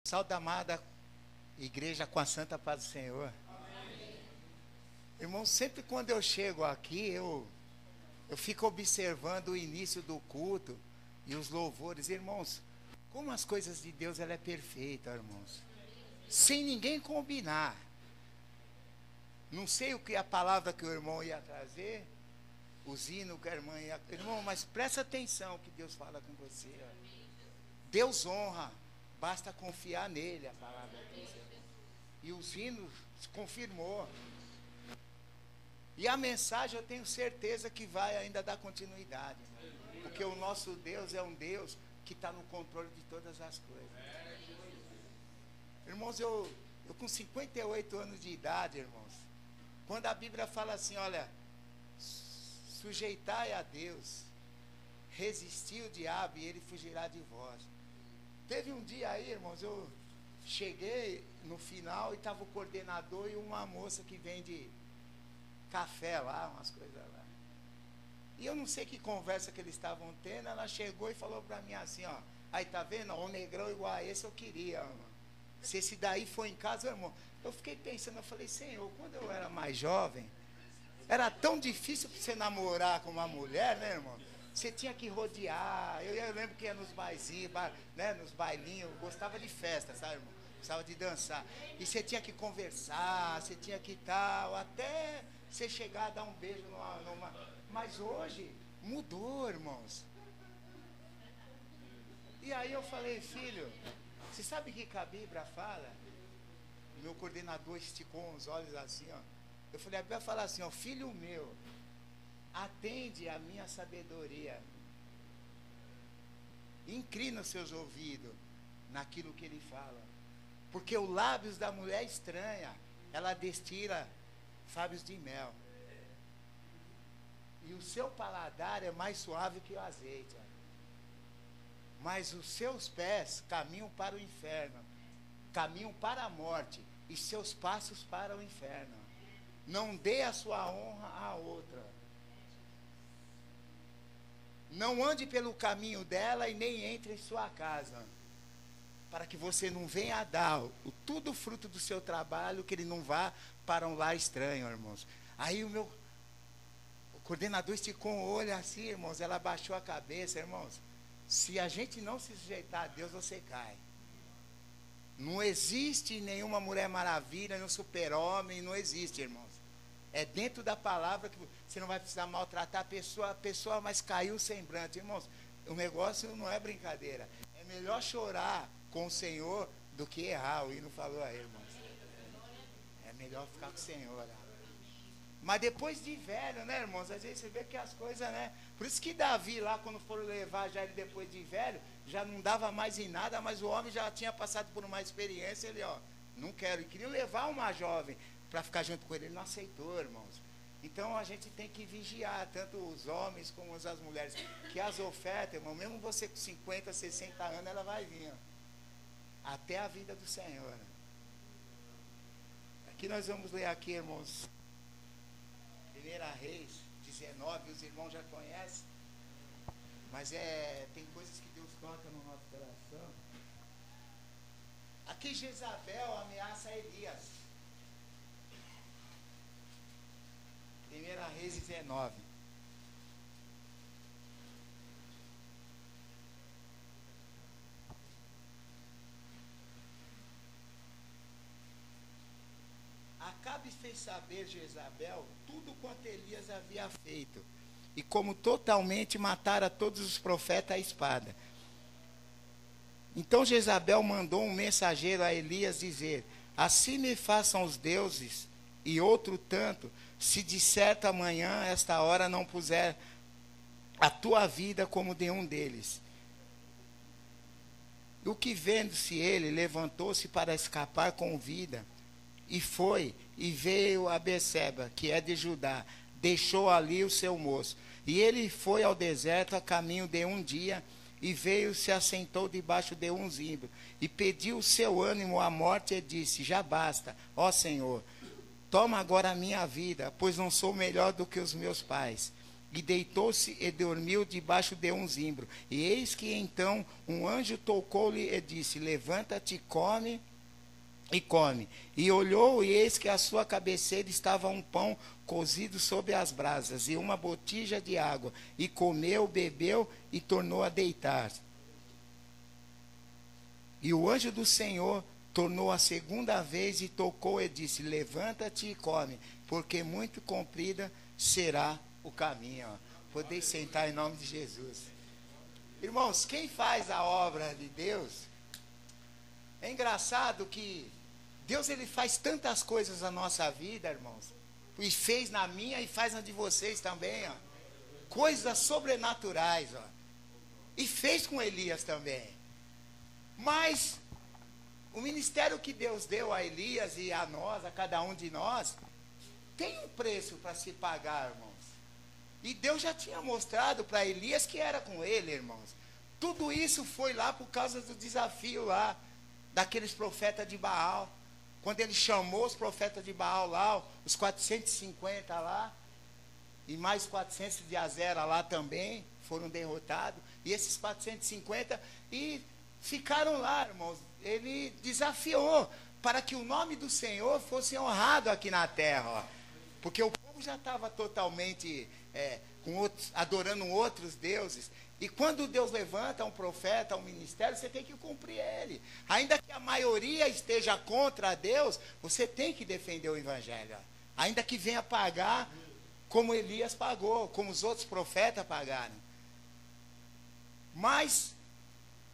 Saúde amada igreja com a santa paz do Senhor. Irmão, sempre quando eu chego aqui, eu fico observando o início do culto e os louvores. Irmãos, como as coisas de Deus, ela é perfeita, irmãos. Sem ninguém combinar. Não sei o que a palavra que o irmão ia trazer, os hinos que a irmã ia... Irmão, mas presta atenção que Deus fala com você. Deus honra, basta confiar nele, a palavra diz. E os hinos confirmou. E a mensagem eu tenho certeza que vai ainda dar continuidade. Porque o nosso Deus é um Deus que está no controle de todas as coisas. Irmãos, eu com 58 anos de idade, irmãos, quando a Bíblia fala assim, olha, sujeitai a Deus, resistir o diabo e ele fugirá de vós. Teve um dia aí, irmãos, eu cheguei no final e estava o coordenador e uma moça que vende café lá, umas coisas lá. E eu não sei que conversa que eles estavam tendo, ela chegou e falou para mim assim, ó, aí tá vendo, um negrão igual a esse eu queria, mano. Se esse daí for em casa, irmão, eu fiquei pensando, eu falei, Senhor, quando eu era mais jovem, era tão difícil para você namorar com uma mulher, né, irmão? Você tinha que rodear. Eu lembro que ia nos bailinhos, né, nos bailinhos, gostava de festa, sabe, irmão? Gostava de dançar. E você tinha que conversar, você tinha que tal, até você chegar a dar um beijo numa... Mas hoje mudou, irmãos. E aí eu falei, filho, você sabe o que a Bíblia fala? O meu coordenador esticou os olhos assim, ó. Eu falei, a Bíblia fala assim, ó, filho meu, atende a minha sabedoria. Inclina os seus ouvidos naquilo que ele fala. Porque os lábios da mulher estranha, ela destila favos de mel. E o seu paladar é mais suave que o azeite. Ó. Mas os seus pés caminham para o inferno, caminham para a morte, e seus passos para o inferno. Não dê a sua honra a outra. Não ande pelo caminho dela e nem entre em sua casa, para que você não venha a dar tudo fruto do seu trabalho, que ele não vá para um lar estranho, irmãos. Aí o coordenador esticou o olho assim, irmãos, ela abaixou a cabeça, irmãos. Se a gente não se sujeitar a Deus, você cai. Não existe nenhuma Mulher Maravilha, nenhum super-homem, não existe, irmãos. É dentro da palavra que você não vai precisar maltratar a pessoa, mas caiu o semblante. Irmãos, o negócio não é brincadeira. É melhor chorar com o Senhor do que errar. O hino falou aí, irmãos. É melhor ficar com o Senhor. Mas depois de velho, né, irmãos? Às vezes você vê que as coisas, né? Por isso que Davi lá, quando foram levar já ele depois de velho, já não dava mais em nada, mas o homem já tinha passado por uma experiência, ele, ó, não quero. E queria levar uma jovem para ficar junto com ele, ele não aceitou, irmãos. Então a gente tem que vigiar, tanto os homens como as mulheres, que as ofertas, irmão, mesmo você com 50, 60 anos, ela vai vir, ó, até a vida do Senhor. Aqui nós vamos ler aqui, irmãos, 1 Reis 19, os irmãos já conhecem, mas tem coisas que Deus toca no nosso coração. Aqui Jezabel ameaça Elias. 1 Reis 19. Acabe fez saber Jezabel tudo quanto Elias havia feito, e como totalmente matara todos os profetas à espada. Então Jezabel mandou um mensageiro a Elias dizer: assim me façam os deuses, e outro tanto, se de certo amanhã, esta hora, não puser a tua vida como de um deles. O que vendo-se ele, levantou-se para escapar com vida, e foi, e veio a Beceba, que é de Judá, deixou ali o seu moço. E ele foi ao deserto a caminho de um dia, e veio, se assentou debaixo de um zimbro, e pediu o seu ânimo à morte, e disse: já basta, ó Senhor, toma agora a minha vida, pois não sou melhor do que os meus pais. e deitou-se e dormiu debaixo de um zimbro. E eis que então um anjo tocou-lhe e disse: levanta-te, come e come. E olhou, e eis que à sua cabeceira estava um pão cozido sobre as brasas e uma botija de água. E comeu, bebeu e tornou a deitar. E o anjo do Senhor tornou a segunda vez e tocou e disse: levanta-te e come, porque muito comprida será o caminho. Podeis sentar em nome de Jesus. Irmãos, quem faz a obra de Deus, é engraçado que Deus, ele faz tantas coisas na nossa vida, irmãos, e fez na minha e faz na de vocês também, ó. Coisas sobrenaturais, ó. E fez com Elias também. Mas o ministério que Deus deu a Elias e a nós, a cada um de nós, tem um preço para se pagar, irmãos. E Deus já tinha mostrado para Elias que era com ele, irmãos. Tudo isso foi lá por causa do desafio lá, daqueles profetas de Baal. Quando ele chamou os profetas de Baal lá, os 450 lá, e mais 400 de Azera lá também, foram derrotados. E esses 450, e ficaram lá, irmãos. Ele desafiou para que o nome do Senhor fosse honrado aqui na terra, ó. Porque o povo já estava totalmente adorando outros deuses. E quando Deus levanta um profeta, um ministério, você tem que cumprir ele. Ainda que a maioria esteja contra Deus, você tem que defender o evangelho. Ainda que venha pagar como Elias pagou, como os outros profetas pagaram. Mas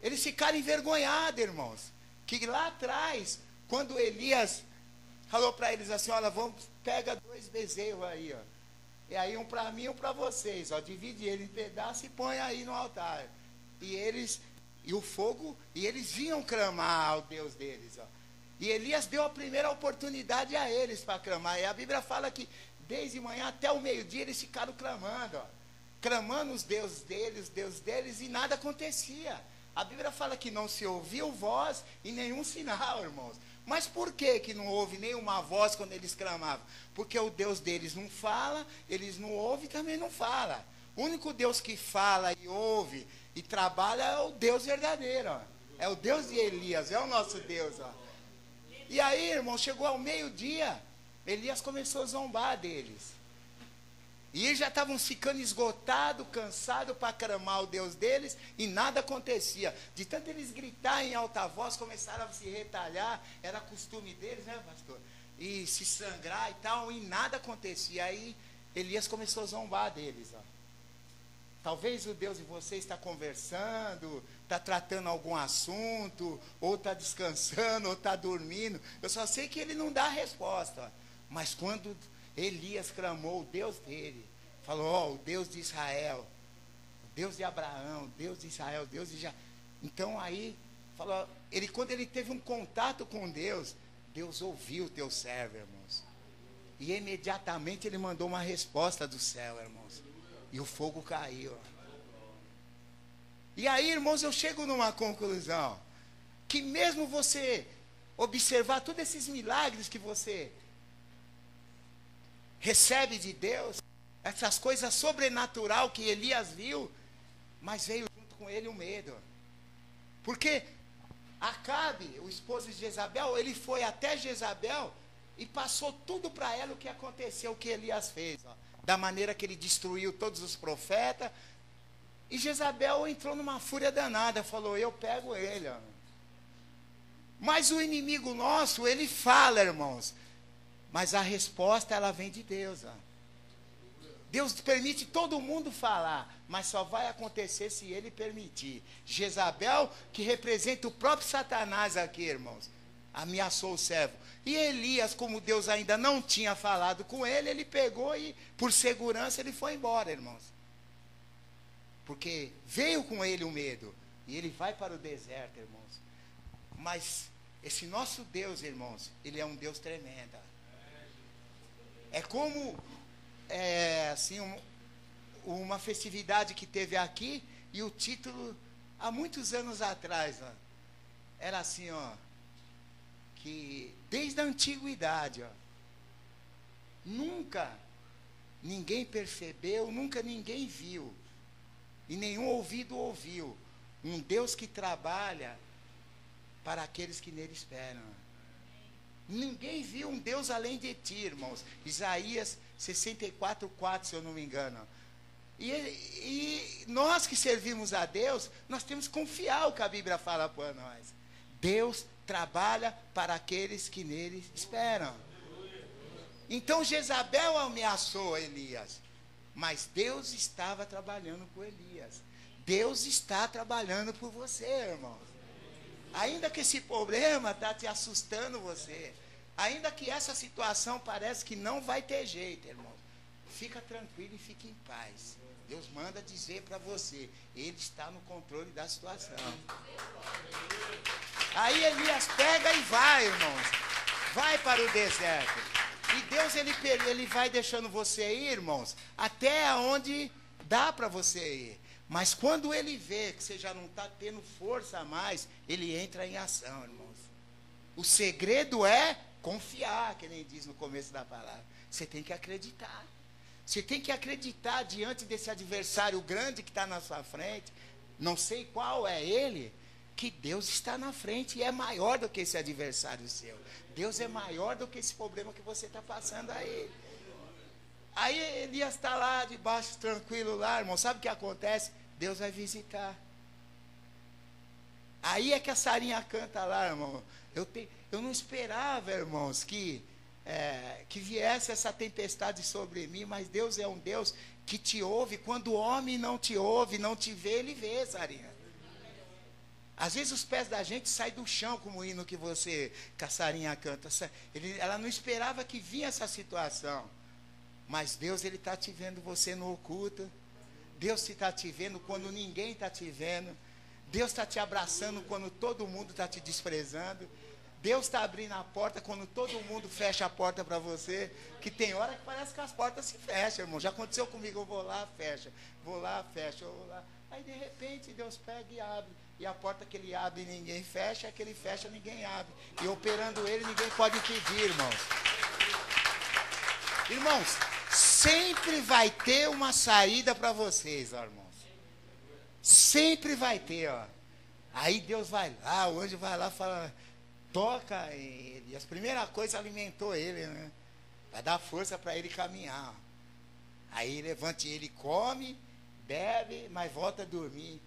eles ficaram envergonhados, irmãos. Que lá atrás, quando Elias falou para eles assim: olha, pega 2 bezerros aí, ó. E aí um para mim e um para vocês, ó. Divide ele em pedaços e põe aí no altar. E o fogo, e eles vinham clamar ao Deus deles, ó. E Elias deu a primeira oportunidade a eles para clamar. E a Bíblia fala que desde manhã até o meio-dia eles ficaram clamando, ó. Clamando os deuses deles, e nada acontecia. A Bíblia fala que não se ouviu voz e nenhum sinal, irmãos. Mas por que não houve nenhuma voz quando eles clamavam? Porque o Deus deles não fala, eles não ouvem e também não fala. O único Deus que fala e ouve e trabalha é o Deus verdadeiro, ó. É o Deus de Elias, é o nosso Deus, ó. E aí, irmão, chegou ao meio-dia, Elias começou a zombar deles. E eles já estavam ficando esgotados, cansados para clamar o Deus deles, e nada acontecia. De tanto eles gritar em alta voz, começaram a se retalhar, era costume deles, né, pastor? E se sangrar e tal, e nada acontecia. Aí Elias começou a zombar deles, ó. Talvez o Deus de você está conversando, está tratando algum assunto, ou está descansando, ou está dormindo. Eu só sei que ele não dá a resposta, ó. Mas quando Elias clamou o Deus dele, falou: ó, o Deus de Israel, o Deus de Abraão, o Deus de Israel, o Deus de Jacob. Então aí, falou, quando ele teve um contato com Deus, Deus ouviu o teu servo, irmãos. E imediatamente ele mandou uma resposta do céu, irmãos. E o fogo caiu. E aí, irmãos, eu chego numa conclusão, que mesmo você observar todos esses milagres que você recebe de Deus, essas coisas sobrenatural que Elias viu, mas veio junto com ele o medo. Porque Acabe, o esposo de Jezabel, ele foi até Jezabel e passou tudo para ela o que aconteceu, o que Elias fez, ó, da maneira que ele destruiu todos os profetas. E Jezabel entrou numa fúria danada, falou: eu pego ele, ó. Mas o inimigo nosso, ele fala, irmãos, mas a resposta, ela vem de Deus, ó. Deus permite todo mundo falar, mas só vai acontecer se ele permitir. Jezabel, que representa o próprio Satanás aqui, irmãos, ameaçou o servo. E Elias, como Deus ainda não tinha falado com ele, ele pegou e, por segurança, ele foi embora, irmãos. Porque veio com ele o medo. E ele vai para o deserto, irmãos. Mas esse nosso Deus, irmãos, ele é um Deus tremendo. É como assim, uma festividade que teve aqui, e o título, há muitos anos atrás, ó, era assim, ó, que desde a antiguidade, ó, nunca ninguém percebeu, nunca ninguém viu, e nenhum ouvido ouviu, um Deus que trabalha para aqueles que nele esperam. Ninguém viu um Deus além de ti, irmãos. Isaías 64:4, se eu não me engano. E nós que servimos a Deus, nós temos que confiar o que a Bíblia fala para nós. Deus trabalha para aqueles que nele esperam. Então Jezabel ameaçou Elias, mas Deus estava trabalhando por Elias. Deus está trabalhando por você, irmão. Ainda que esse problema está te assustando você, ainda que essa situação parece que não vai ter jeito, irmão, fica tranquilo e fique em paz. Deus manda dizer para você, Ele está no controle da situação. Aí Elias pega e vai, irmãos, vai para o deserto. E Deus, ele vai deixando você ir, irmãos, até onde dá para você ir. Mas quando ele vê que você já não está tendo força a mais, ele entra em ação, irmãos. O segredo é confiar, que nem diz no começo da palavra. Você tem que acreditar. Você tem que acreditar diante desse adversário grande que está na sua frente. Não sei qual é ele, que Deus está na frente e é maior do que esse adversário seu. Deus é maior do que esse problema que você está passando aí. Aí Elias está lá debaixo, tranquilo lá, irmão. Sabe o que acontece? Deus vai visitar. Aí é que a Sarinha canta lá, irmão. Eu não esperava, irmãos, que viesse essa tempestade sobre mim, mas Deus é um Deus que te ouve. Quando o homem não te ouve, não te vê, ele vê, Sarinha. Às vezes os pés da gente saem do chão, como o hino que a Sarinha canta. Ela não esperava que vinha essa situação. Mas Deus, Ele está te vendo você no oculto. Deus está te vendo quando ninguém está te vendo. Deus está te abraçando quando todo mundo está te desprezando. Deus está abrindo a porta quando todo mundo fecha a porta para você. Que tem hora que parece que as portas se fecham, irmão. Já aconteceu comigo, eu vou lá, fecha. Vou lá, fecha, eu vou lá. Aí de repente Deus pega e abre. E a porta que Ele abre ninguém fecha, a que Ele fecha ninguém abre. E operando Ele ninguém pode impedir, irmãos. Irmãos, sempre vai ter uma saída para vocês, ó, irmãos. Sempre vai ter, ó. Aí Deus vai lá, o anjo vai lá, fala, toca ele. E a primeira coisa alimentou ele, né? Vai dar força para ele caminhar. Ó. Aí levante ele, come, bebe, mas volta a dormir.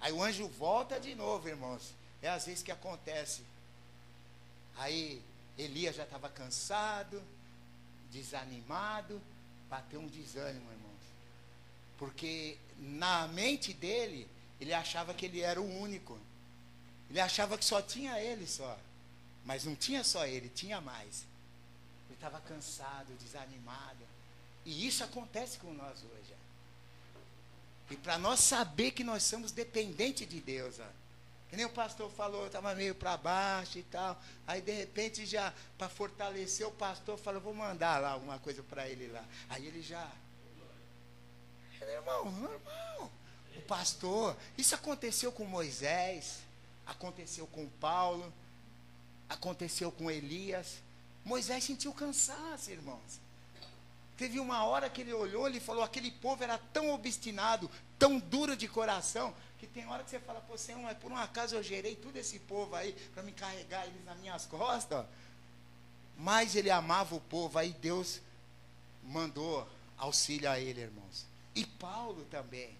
Aí o anjo volta de novo, irmãos. É às vezes que acontece. Aí Elias já estava cansado, desanimado, bateu um desânimo, irmãos. Porque na mente dele, ele achava que ele era o único. Ele achava que só tinha ele só. Mas não tinha só ele, tinha mais. Ele estava cansado, desanimado. E isso acontece com nós hoje. E para nós saber que nós somos dependentes de Deus, ó. Que nem o pastor falou, eu estava meio para baixo e tal. Aí de repente já, para fortalecer o pastor, falou, vou mandar lá alguma coisa para ele lá. Aí ele já... Irmão, o pastor, isso aconteceu com Moisés, aconteceu com Paulo, aconteceu com Elias. Moisés sentiu cansaço, irmãos. Teve uma hora que ele olhou, ele falou, aquele povo era tão obstinado, tão duro de coração, que tem hora que você fala, pô, Senhor, mas por um acaso eu gerei todo esse povo aí, para me carregar eles nas minhas costas, ó. Mas ele amava o povo, aí Deus mandou auxílio a ele, irmãos. E Paulo também.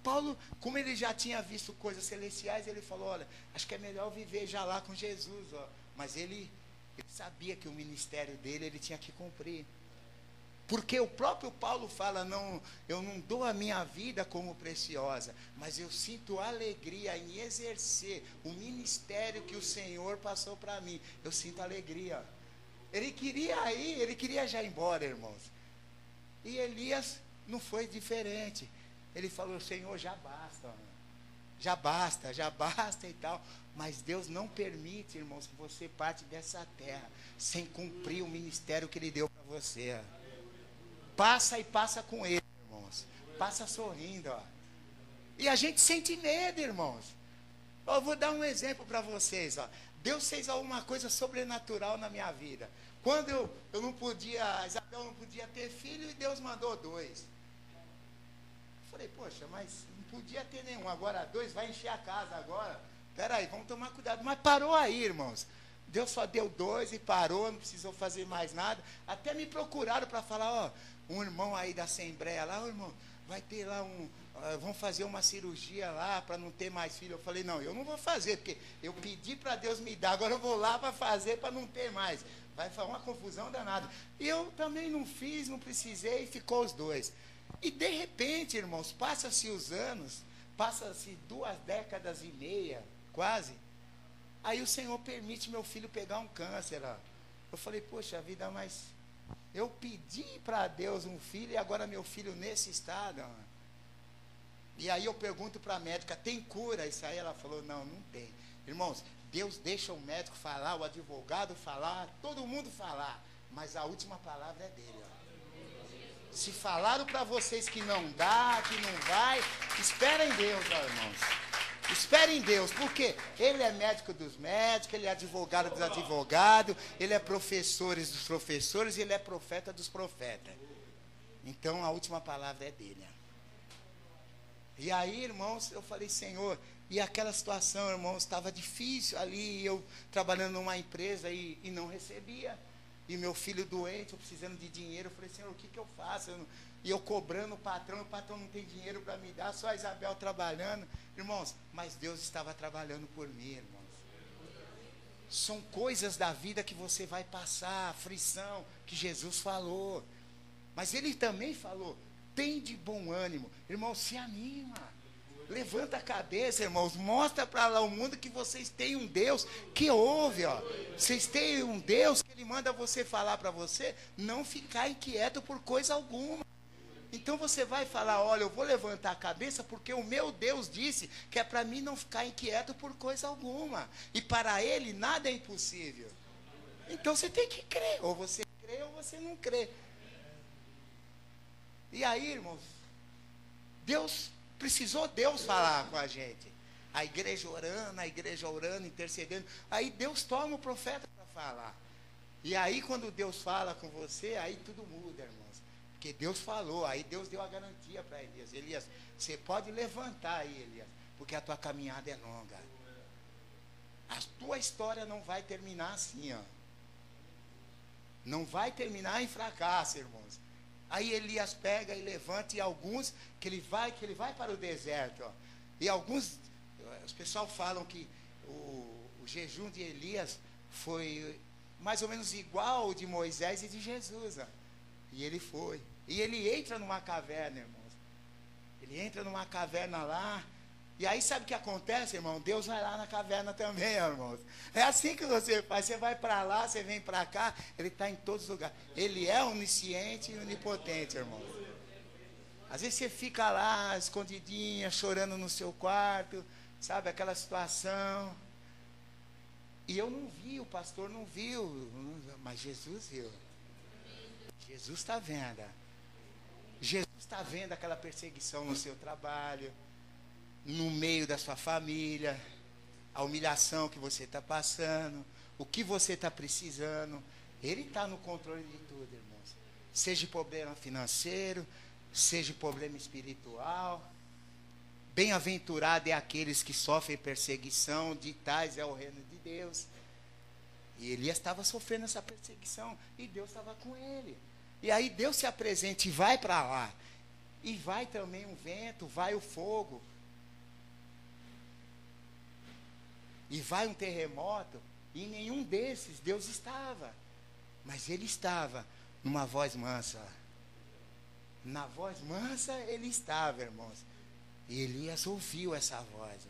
Paulo, como ele já tinha visto coisas celestiais, ele falou, olha, acho que é melhor viver já lá com Jesus, ó. Mas ele sabia que o ministério dele, ele tinha que cumprir. Porque o próprio Paulo fala, não, eu não dou a minha vida como preciosa, mas eu sinto alegria em exercer o ministério que o Senhor passou para mim. Eu sinto alegria. Ele queria ir, ele queria já ir embora, irmãos. E Elias não foi diferente. Ele falou, Senhor, já basta, já basta e tal. Mas Deus não permite, irmãos, que você parte dessa terra sem cumprir o ministério que Ele deu para você. Passa e passa com Ele, irmãos. Passa sorrindo, ó. E a gente sente medo, irmãos. Eu vou dar um exemplo para vocês, ó. Deus fez alguma coisa sobrenatural na minha vida. Quando eu não podia, a Isabel Adão não podia ter filho e Deus mandou 2. Falei, poxa, mas não podia ter nenhum, agora 2, vai encher a casa agora. Peraí, vamos tomar cuidado. Mas parou aí, irmãos. Deus só deu 2 e parou, não precisou fazer mais nada. Até me procuraram para falar, ó, um irmão aí da Assembleia lá, ó, irmão, vai ter lá vamos fazer uma cirurgia lá para não ter mais filho. Eu falei, não, eu não vou fazer, porque eu pedi para Deus me dar, agora eu vou lá para fazer para não ter mais. Vai fazer uma confusão danada. E eu também não fiz, não precisei, ficou os 2. E de repente, irmãos, passa-se os anos, passa-se 2 décadas e meia, quase. Aí o Senhor permite meu filho pegar um câncer. Ó. Eu falei, poxa vida, mas eu pedi para Deus um filho e agora meu filho nesse estado. Ó. E aí eu pergunto para a médica, tem cura? Isso aí ela falou, não, não tem. Irmãos, Deus deixa o médico falar, o advogado falar, todo mundo falar, mas a última palavra é dele. Ó. Se falaram para vocês que não dá, que não vai, espera em Deus, ó, irmãos. Espere em Deus, porque Ele é médico dos médicos, Ele é advogado dos advogados, Ele é professor dos professores, Ele é profeta dos profetas. Então a última palavra é dele. E aí, irmãos, eu falei, Senhor, e aquela situação, irmãos, estava difícil ali, eu trabalhando numa empresa e não recebia. E meu filho doente, eu precisando de dinheiro, eu falei, Senhor, o que eu faço? E eu cobrando o patrão não tem dinheiro para me dar, só a Isabel trabalhando. Irmãos, mas Deus estava trabalhando por mim, irmãos. São coisas da vida que você vai passar, aflição, que Jesus falou. Mas Ele também falou, tem de bom ânimo. Irmão, se anima. Levanta a cabeça, irmãos. Mostra para lá o mundo que vocês têm um Deus que ouve, ó. Vocês têm um Deus que Ele manda você falar para você não ficar inquieto por coisa alguma. Então você vai falar, olha, eu vou levantar a cabeça porque o meu Deus disse que é para mim não ficar inquieto por coisa alguma. E para Ele nada é impossível. Então você tem que crer. Ou você crê ou você não crê. E aí, irmãos, precisou Deus falar com a gente. A igreja orando, intercedendo. Aí Deus toma o profeta para falar. E aí quando Deus fala com você, aí tudo muda, irmãos. Porque Deus falou, aí Deus deu a garantia para Elias. Elias, você pode levantar aí, Elias, porque a tua caminhada é longa. A tua história não vai terminar assim, ó. Não vai terminar em fracasso, irmãos. Aí Elias pega e levanta, e alguns que ele vai para o deserto, ó. E alguns, os pessoal falam que o jejum de Elias foi mais ou menos igual ao de Moisés e de Jesus, ó. E ele foi. E ele entra numa caverna, irmãos. Ele entra numa caverna lá. E aí sabe o que acontece, irmão? Deus vai lá na caverna também, irmãos. É assim que você faz. Você vai para lá, você vem para cá. Ele está em todos os lugares. Ele é onisciente e onipotente, irmãos. Às vezes você fica lá, escondidinha, chorando no seu quarto. Sabe, aquela situação. E eu não vi, o pastor não viu. Mas Jesus viu. Jesus está vendo. Jesus está vendo aquela perseguição no seu trabalho, no meio da sua família, a humilhação que você está passando, o que você está precisando. Ele está no controle de tudo, irmãos. Seja problema financeiro, seja problema espiritual. Bem-aventurado é aqueles que sofrem perseguição, de tais é o reino de Deus. E Elias estava sofrendo essa perseguição, e Deus estava com ele. E aí Deus se apresenta e vai para lá. E vai também um vento, vai o fogo. E vai um terremoto. E em nenhum desses Deus estava. Mas Ele estava numa voz mansa. Na voz mansa Ele estava, irmãos. E Elias ouviu essa voz.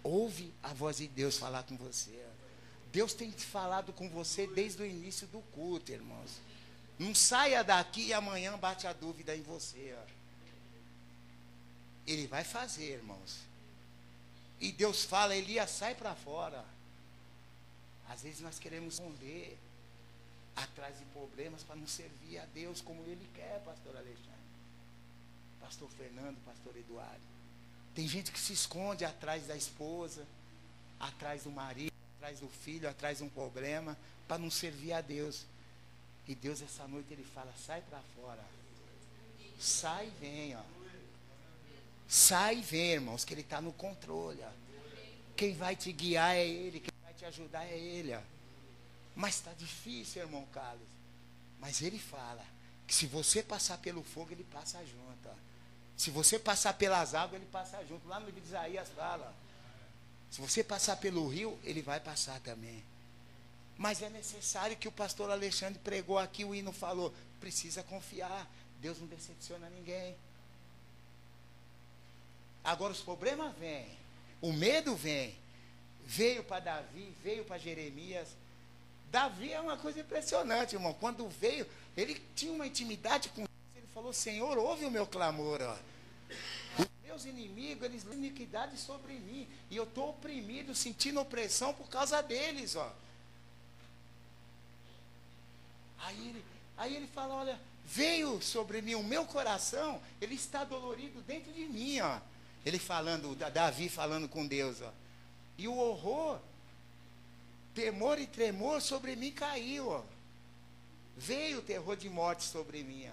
Ouve a voz de Deus falar com você. Deus tem falado com você desde o início do culto, irmãos. Não saia daqui e amanhã bate a dúvida em você. Ó. Ele vai fazer, irmãos. E Deus fala, Elias, sai para fora. Às vezes nós queremos esconder atrás de problemas para não servir a Deus como Ele quer, pastor Alexandre, pastor Fernando, pastor Eduardo. Tem gente que se esconde atrás da esposa, atrás do marido, atrás do filho, atrás de um problema, para não servir a Deus. E Deus essa noite ele fala, sai para fora. Sai e vem, ó. Sai e vem, irmãos, que ele está no controle, ó. Quem vai te guiar é ele, quem vai te ajudar é ele, ó. Mas está difícil, irmão Carlos. Mas ele fala que se você passar pelo fogo, ele passa junto, ó. Se você passar pelas águas, ele passa junto. Lá no livro de Isaías fala, se você passar pelo rio, ele vai passar também. Mas é necessário que o pastor Alexandre pregou aqui, o hino falou, precisa confiar, Deus não decepciona ninguém. Agora os problemas vêm, o medo vem, veio para Davi, veio para Jeremias. Davi é uma coisa impressionante, irmão, quando veio, ele tinha uma intimidade com Deus, ele falou, Senhor, ouve o meu clamor, ó. Os meus inimigos, eles têm iniquidade sobre mim, e eu estou oprimido, sentindo opressão por causa deles, ó. Aí ele fala, olha, veio sobre mim o meu coração, ele está dolorido dentro de mim, ó. Ele falando, Davi falando com Deus, ó. E o horror, temor e tremor sobre mim caiu, ó. Veio o terror de morte sobre mim, ó.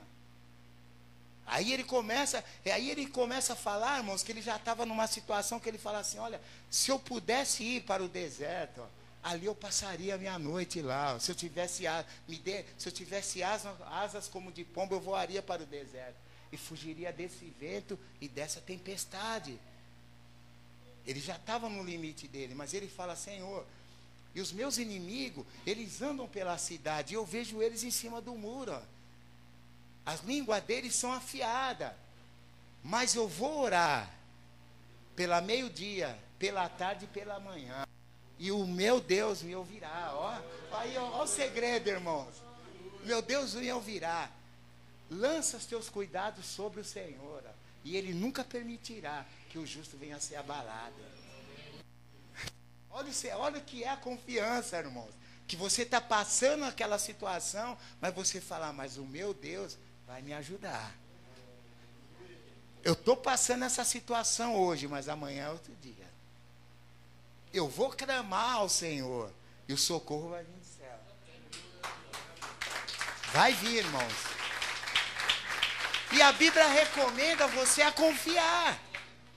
Aí ele começa a falar, irmãos, que ele já estava numa situação que ele fala assim, olha, se eu pudesse ir para o deserto, ó, ali eu passaria a minha noite lá, ó. Se eu tivesse asas como de pombo, eu voaria para o deserto e fugiria desse vento e dessa tempestade. Ele já estava no limite dele, mas ele fala, Senhor, e os meus inimigos, eles andam pela cidade, e eu vejo eles em cima do muro, ó. As línguas deles são afiadas, mas eu vou orar pela meio-dia, pela tarde e pela manhã, e o meu Deus me ouvirá, ó. Aí, ó o segredo, irmãos. Meu Deus me ouvirá. Lança os teus cuidados sobre o Senhor, ó, e Ele nunca permitirá que o justo venha a ser abalado. Olha o que é a confiança, irmãos. Que você está passando aquela situação, mas você fala, mas o meu Deus vai me ajudar. Eu estou passando essa situação hoje, mas amanhã é outro dia. Eu vou clamar ao Senhor, e o socorro vai vir do céu. Vai vir, irmãos. E a Bíblia recomenda você a confiar.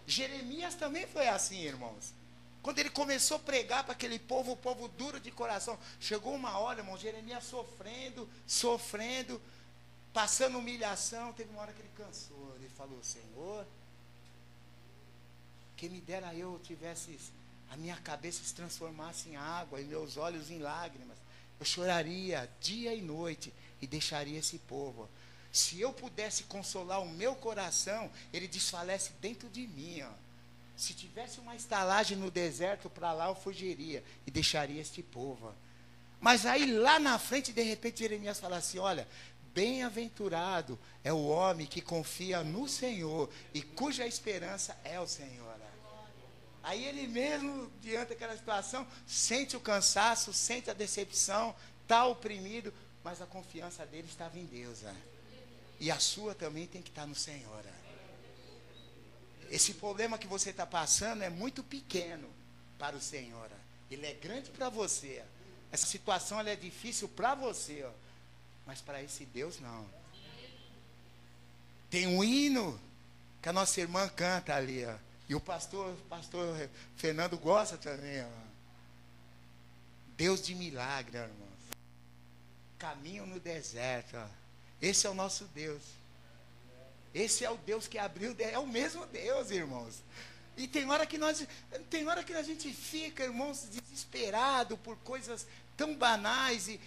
Jeremias também foi assim, irmãos. Quando ele começou a pregar para aquele povo, o povo duro de coração, chegou uma hora, irmão, Jeremias sofrendo, passando humilhação, teve uma hora que ele cansou, ele falou, Senhor, que me dera eu tivesse, a minha cabeça se transformasse em água e meus olhos em lágrimas, eu choraria dia e noite e deixaria esse povo. Se eu pudesse consolar o meu coração, ele desfalece dentro de mim, ó. Se tivesse uma estalagem no deserto, para lá eu fugiria e deixaria este povo. Mas aí lá na frente, de repente, Jeremias fala assim, olha, bem-aventurado é o homem que confia no Senhor e cuja esperança é o Senhor. Aí ele mesmo, diante daquela situação, sente o cansaço, sente a decepção, está oprimido, mas a confiança dele estava em Deus. E a sua também tem que estar no Senhor. Esse problema que você está passando é muito pequeno para o Senhor. Ele é grande para você. Essa situação ela é difícil para você, ó. Mas para esse Deus não. Tem um hino que a nossa irmã canta ali, ó. E o pastor Fernando gosta também, ó. Deus de milagre, irmãos. Caminho no deserto, ó. Esse é o nosso Deus. Esse é o Deus que abriu, é o mesmo Deus, irmãos. E tem hora que a gente fica, irmãos, desesperado por coisas tão banais e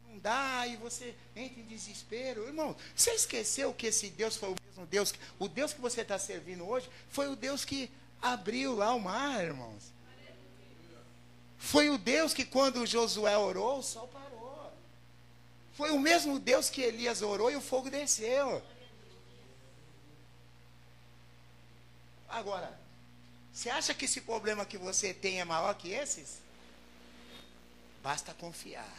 não dá, e você entra em desespero. Irmão, você esqueceu que esse Deus foi o mesmo Deus, o Deus que você está servindo hoje, foi o Deus que abriu lá o mar, irmãos. Foi o Deus que quando Josué orou, o sol parou. Foi o mesmo Deus que Elias orou e o fogo desceu. Agora, você acha que esse problema que você tem é maior que esses? Basta confiar.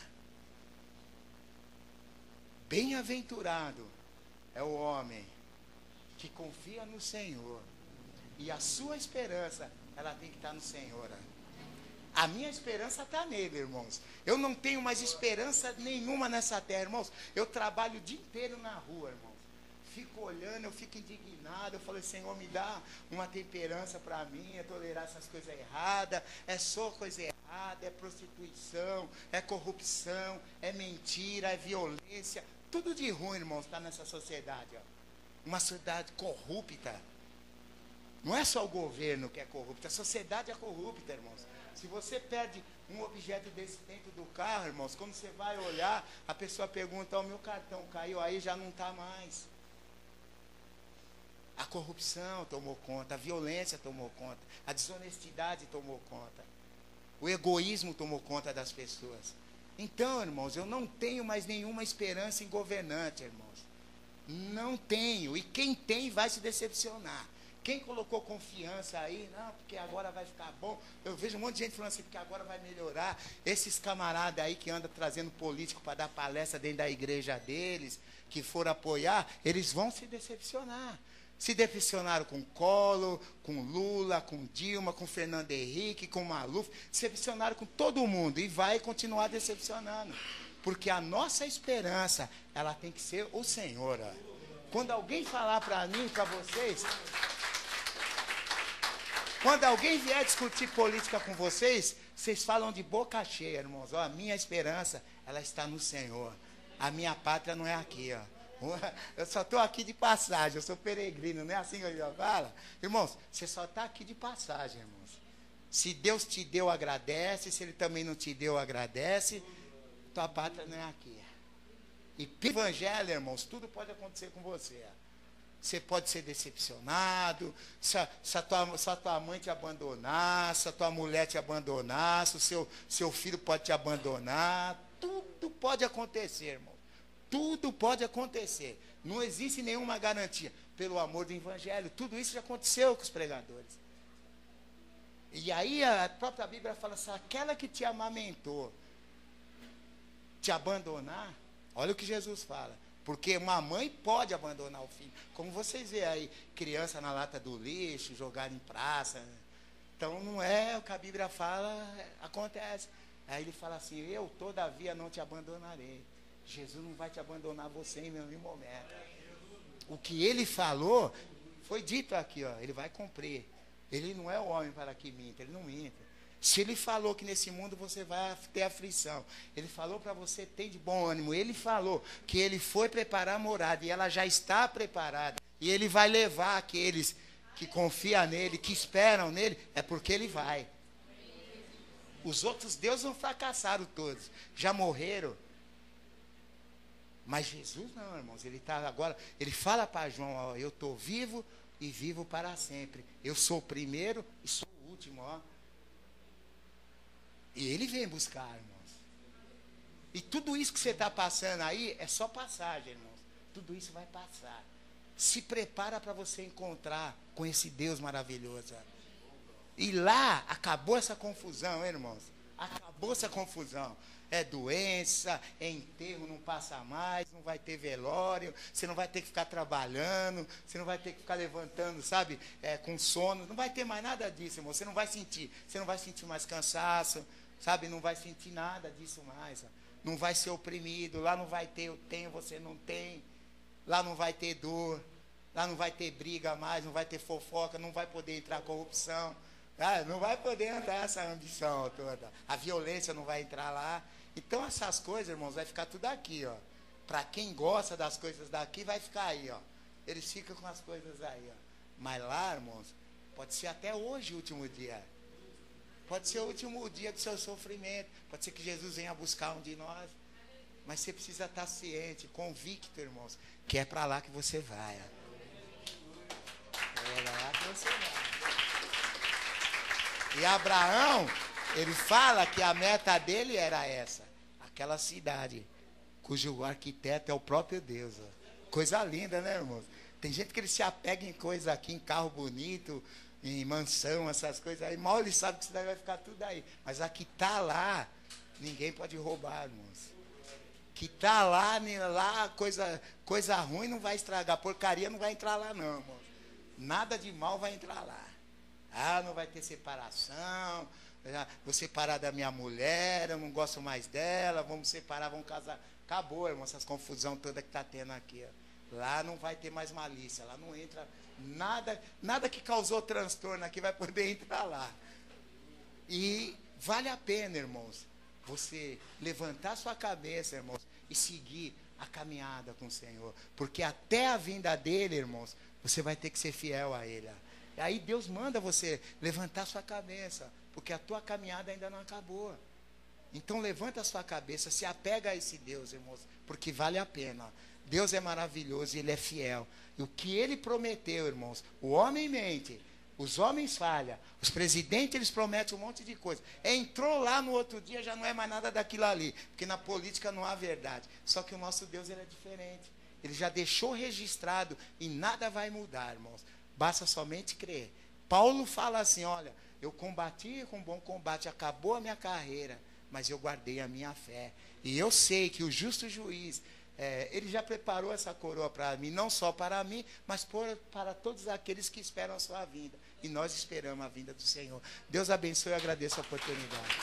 Bem-aventurado é o homem que confia no Senhor. E a sua esperança, ela tem que estar no Senhor. A minha esperança está nele, irmãos. Eu não tenho mais esperança nenhuma nessa terra, irmãos. Eu trabalho o dia inteiro na rua, irmãos. Fico olhando, eu fico indignado. Eu falei, Senhor, me dá uma temperança para mim, é tolerar essas coisas erradas. É só coisa errada, é prostituição, é corrupção, é mentira, é violência. Tudo de ruim, irmãos, está nessa sociedade, ó. Uma sociedade corrupta. Não é só o governo que é corrupto, a sociedade é corrupta, irmãos. Se você perde um objeto desse dentro do carro, irmãos, quando você vai olhar, a pessoa pergunta, o meu cartão caiu, aí já não está mais. A corrupção tomou conta, a violência tomou conta, a desonestidade tomou conta, o egoísmo tomou conta das pessoas. Então, irmãos, eu não tenho mais nenhuma esperança em governante, irmãos. Não tenho, e quem tem vai se decepcionar. Quem colocou confiança aí, não, porque agora vai ficar bom. Eu vejo um monte de gente falando assim, porque agora vai melhorar. Esses camaradas aí que andam trazendo político para dar palestra dentro da igreja deles, que for apoiar, eles vão se decepcionar. Se decepcionaram com Collor, com Lula, com Dilma, com Fernando Henrique, com Maluf. Se decepcionaram com todo mundo e vai continuar decepcionando. Porque a nossa esperança, ela tem que ser o Senhor. Ó. Quando alguém falar para mim, para vocês... Quando alguém vier discutir política com vocês, vocês falam de boca cheia, irmãos. Ó, a minha esperança, ela está no Senhor. A minha pátria não é aqui, ó. Eu só estou aqui de passagem, eu sou peregrino, não é assim que eu já falo? Irmãos, você só está aqui de passagem, irmãos. Se Deus te deu, agradece. Se Ele também não te deu, agradece. Tua pátria não é aqui. E pelo Evangelho, irmãos, tudo pode acontecer com você. Você pode ser decepcionado, se a tua mãe te abandonar, se a tua mulher te abandonar, se o seu filho pode te abandonar. Tudo pode acontecer, irmão. Tudo pode acontecer. Não existe nenhuma garantia. Pelo amor do Evangelho, tudo isso já aconteceu com os pregadores. E aí a própria Bíblia fala assim, aquela que te amamentou, te abandonar, olha o que Jesus fala. Porque uma mãe pode abandonar o filho. Como vocês veem aí, criança na lata do lixo, jogada em praça. Então não é o que a Bíblia fala, acontece. Aí ele fala assim, eu todavia não te abandonarei. Jesus não vai te abandonar você em nenhum momento. O que ele falou, foi dito aqui, ó, ele vai cumprir. Ele não é o homem para que minta, ele não minta. Se ele falou que nesse mundo você vai ter aflição, ele falou para você ter de bom ânimo, ele falou que ele foi preparar a morada e ela já está preparada, e ele vai levar aqueles que confiam nele, que esperam nele, é porque ele vai. Os outros deuses não fracassaram todos, já morreram. Mas Jesus não, irmãos, ele está agora, ele fala para João, ó, eu estou vivo e vivo para sempre. Eu sou o primeiro e sou o último, ó. E ele vem buscar, irmãos. E tudo isso que você está passando aí é só passagem, irmãos. Tudo isso vai passar. Se prepara para você encontrar com esse Deus maravilhoso. E lá acabou essa confusão, hein, irmãos? Acabou essa confusão. É doença, é enterro, não passa mais, não vai ter velório, você não vai ter que ficar trabalhando, você não vai ter que ficar levantando, sabe, com sono, não vai ter mais nada disso, irmão. Você não vai sentir mais cansaço, sabe, não vai sentir nada disso mais, ó. Não vai ser oprimido, lá não vai ter eu tenho, você não tem, lá não vai ter dor, lá não vai ter briga mais, não vai ter fofoca, não vai poder entrar corrupção, não vai poder entrar essa ambição toda, a violência não vai entrar lá. Então essas coisas, irmãos, vai ficar tudo aqui, ó. Para quem gosta das coisas daqui, vai ficar aí, ó. Eles ficam com as coisas aí, ó. Mas lá, irmãos, pode ser até hoje o último dia. Pode ser o último dia do seu sofrimento. Pode ser que Jesus venha buscar um de nós. Mas você precisa estar ciente, convicto, irmãos, que é para lá que você vai, ó. É lá que você vai. E Abraão, ele fala que a meta dele era essa. Aquela cidade, cujo arquiteto é o próprio Deus. Ó. Coisa linda, né, irmãos? Tem gente que ele se apega em coisa aqui, em carro bonito, em mansão, essas coisas aí. Mal ele sabe que isso daí vai ficar tudo aí. Mas a que está lá, ninguém pode roubar, irmãos. Que está lá, coisa ruim não vai estragar. Porcaria não vai entrar lá, não, irmãos. Nada de mal vai entrar lá. Não vai ter separação, Vou separar da minha mulher, eu não gosto mais dela, vamos separar, vamos casar. Acabou, irmão, essas confusão toda que está tendo aqui. Ó. Lá não vai ter mais malícia, lá não entra nada que causou transtorno aqui vai poder entrar lá. E vale a pena, irmãos, você levantar sua cabeça, irmãos, e seguir a caminhada com o Senhor. Porque até a vinda dele, irmãos, você vai ter que ser fiel a ele. E aí Deus manda você levantar sua cabeça, porque a tua caminhada ainda não acabou. Então levanta a sua cabeça, se apega a esse Deus, irmãos, porque vale a pena. Deus é maravilhoso e Ele é fiel. E o que Ele prometeu, irmãos, o homem mente, os homens falham, os presidentes eles prometem um monte de coisa. Entrou lá no outro dia, já não é mais nada daquilo ali, porque na política não há verdade. Só que o nosso Deus ele é diferente. Ele já deixou registrado e nada vai mudar, irmãos. Basta somente crer. Paulo fala assim, olha, eu combati com bom combate, acabou a minha carreira, mas eu guardei a minha fé. E eu sei que o justo juiz, ele já preparou essa coroa para mim, não só para mim, mas para todos aqueles que esperam a sua vinda. E nós esperamos a vinda do Senhor. Deus abençoe e agradeço a oportunidade.